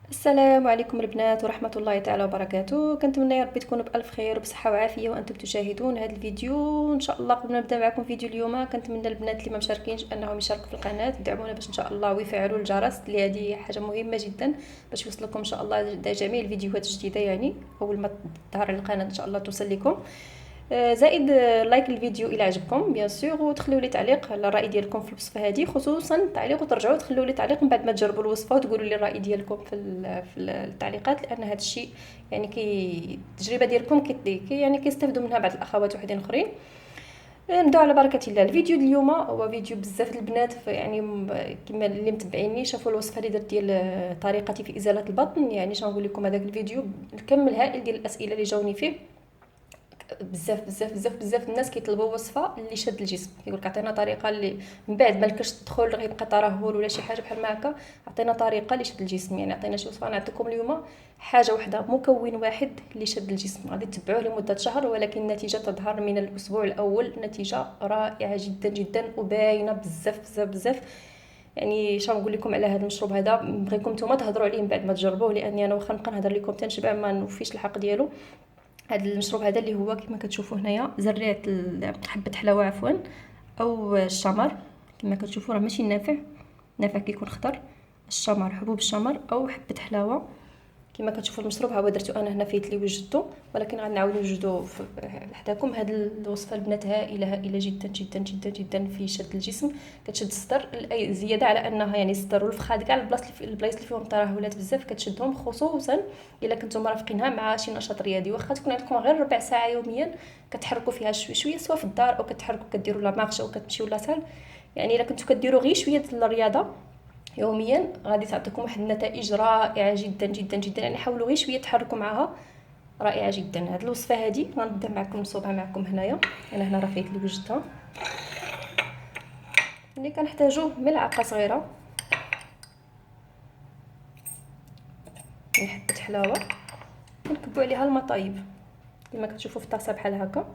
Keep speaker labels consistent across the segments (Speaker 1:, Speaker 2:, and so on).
Speaker 1: السلام عليكم البنات ورحمة الله تعالى وبركاته. كنتمنى يا ربي تكونوا بألف خير وبصحة وعافية وأنتم تشاهدون هذا الفيديو. إن شاء الله قبل ما نبدأ معكم فيديو اليوم كنتمنى البنات اللي ما مشاركينش أنهم يشاركوا في القناة، يدعمونا باش إن شاء الله ويفعلوا الجرس اللي هذه حاجة مهمة جدا باش يوصلكم إن شاء الله جميع الفيديوهات الجديدة، يعني أول ما تظهر القناة إن شاء الله توصل لكم. زائد لايك الفيديو الى عجبكم بيان سور، وتخليو لي تعليق على الراي ديالكم في الوصفه هذه، خصوصا تعليق، وترجعوا تخليو لي تعليق من بعد ما تجربوا الوصفه وتقولوا لي الراي ديالكم في التعليقات، لان هذا الشيء يعني التجربه ديالكم يعني كيستافدوا منها بعض الاخوات وحدين اخرين. نبداو على بركه الله. الفيديو اليوم هو فيديو بزاف البنات يعني كما اللي متبعيني شافوا الوصفه اللي درت ديال طريقتي في ازاله البطن. يعني شنو نقول لكم، هذاك الفيديو الكم الهائل ديال الاسئله اللي جاوني فيه. بزاف الناس كيطلبوا وصفه اللي شد الجسم، كيقول لك عطينا طريقه اللي من بعد ما الكرش تدخل غيبقى ترهل ولا شي حاجه بحال ما هكا، عطينا طريقه اللي شد الجسم. يعني عطينا شي وصفه. نعطيكم اليوم حاجه واحده، مكون واحد اللي شد الجسم، غادي تتبعوه لمده شهر، ولكن النتيجه تظهر من الاسبوع الاول. نتيجه رائعه جدا جدا وباينه بزاف. يعني شنو نقول لكم على هذا المشروب هذا، بغيكم نتوما تهضروا عليه من بعد ما تجربوه، لاني انا واخا نبقى نهضر لكم تنشبع ما نوفيش الحق ديالو. هذا المشروب هذا اللي هو كما كتشوفوا هنايا زريعه حبه حلاوه عفوا، او الشمر. كما كتشوفوا راه ماشي نافع كيكون خضر. الشمر، حبوب الشمر او حبه حلاوه. كما كتشوفوا المشروب ها هو درتو انا هنا فيت اللي وجدته، ولكن غنعاود نوجدو حداكم. هاد الوصفه البنات هائله جدا في شد الجسم، كتشد الصدر زياده على انها يعني الصدر والفخاد كاع البلايص اللي فيهم ترهلات بزاف كتشدهم، خصوصا الا كنتم مرافقينها مع شي نشاط رياضي. واخا تكون عندكم غير ربع ساعه يوميا كتحركوا فيها شويه سواء في الدار او كتحركوا كديروا لا مارش او كتمشيو لاصال. يعني الا كنتو كديروا غير شويه الرياضه يوميا غادي تعطيكم واحد النتائج رائعه جدا. يعني حاولوا غير شويه تحركوا معها، رائعه جدا. هاد الوصفه هذه غنبدا معكم نصوبها معكم هنايا. انا هنا راه فايت اللي وجدتها. اللي كنحتاجو ملعقه صغيره من حبه حلاوه، كنكبوا عليها الماء طايب كما كتشوفوا في الطاسه بحال هكا.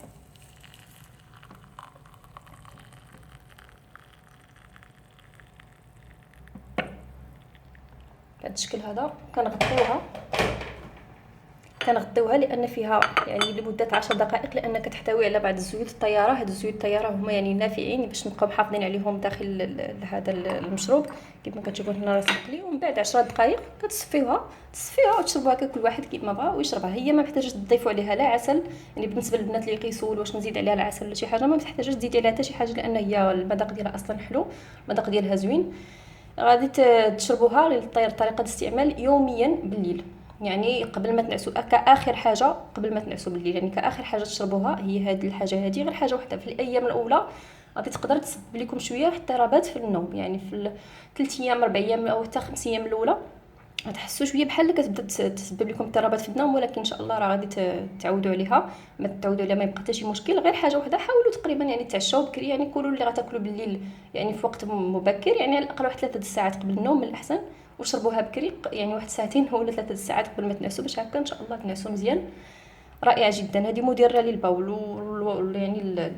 Speaker 1: بهذا الشكل هذا كنغطيوها لان فيها يعني لمده 10 دقائق، لان كتحتوي على بعض الزيوت الطياره. هاد الزيوت الطياره هما يعني نافعين باش نبقاو محافظين عليهم داخل هذا المشروب. كما كتشوفوا هنا راه سقلي، ومن بعد 10 دقائق كتصفيوها وتشربوها كل واحد كيف ما بغا ويشربها. هي ما محتاجش تضيفوا عليها لا عسل، يعني بالنسبه للبنات اللي يقيسوا واش نزيد عليها العسل ولا شي حاجه، ما محتاجش تزيدي عليها حتى شي حاجه، لان هي المذاق ديالها اصلا حلو، المذاق ديالها زوين. غادي تشربوها لطريقه الاستعمال يوميا بالليل، يعني قبل ما تنعسوا. كاخر حاجه قبل ما تنعسوا بالليل، يعني كاخر حاجه تشربوها هي هذه الحاجه هذه. غير حاجه واحده، في الايام الاولى غادي تقدر تسبب لكم شويه اضطرابات في النوم، يعني في 3 ايام 4 ايام او حتى 5 ايام الاولى غتحسوا شويه بحال كتبدا تسبب لكم اضطرابات في النوم، ولكن ان شاء الله راه غادي تعودوا عليها. ما تعودوا عليها ما يبقى حتى شي مشكل. غير حاجه واحده، حاولوا تقريبا يعني تعشاو بكري، يعني كلوا اللي غتاكلوا بالليل يعني في وقت مبكر، يعني على الاقل واحد 3 ساعات قبل النوم من الاحسن، وشربوها بكري يعني واحد ساعتين ولا 3 ساعات قبل ما تنعسوا، باش هكا ان شاء الله تنعسوا مزيان. رائعه جدا. هذه مدره للبول يعني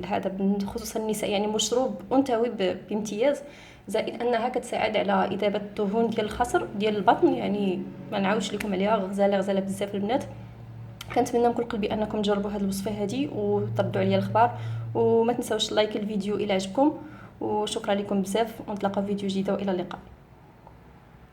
Speaker 1: هذا خصوصا النساء، يعني مشروب انثوي بامتياز. زائد انها كتساعد على اذابه الدهون ديال الخصر ديال البطن. يعني ما نعاودش لكم عليها، غزاله بزاف البنات. كنتمنى من كل قلبي انكم تجربوا هذه الوصفه هذه وتردوا عليا الخبر، وما تنساوش لايك الفيديو الى عجبكم. وشكرا لكم بزاف، ونتلاقاو في فيديو جديد والى اللقاء.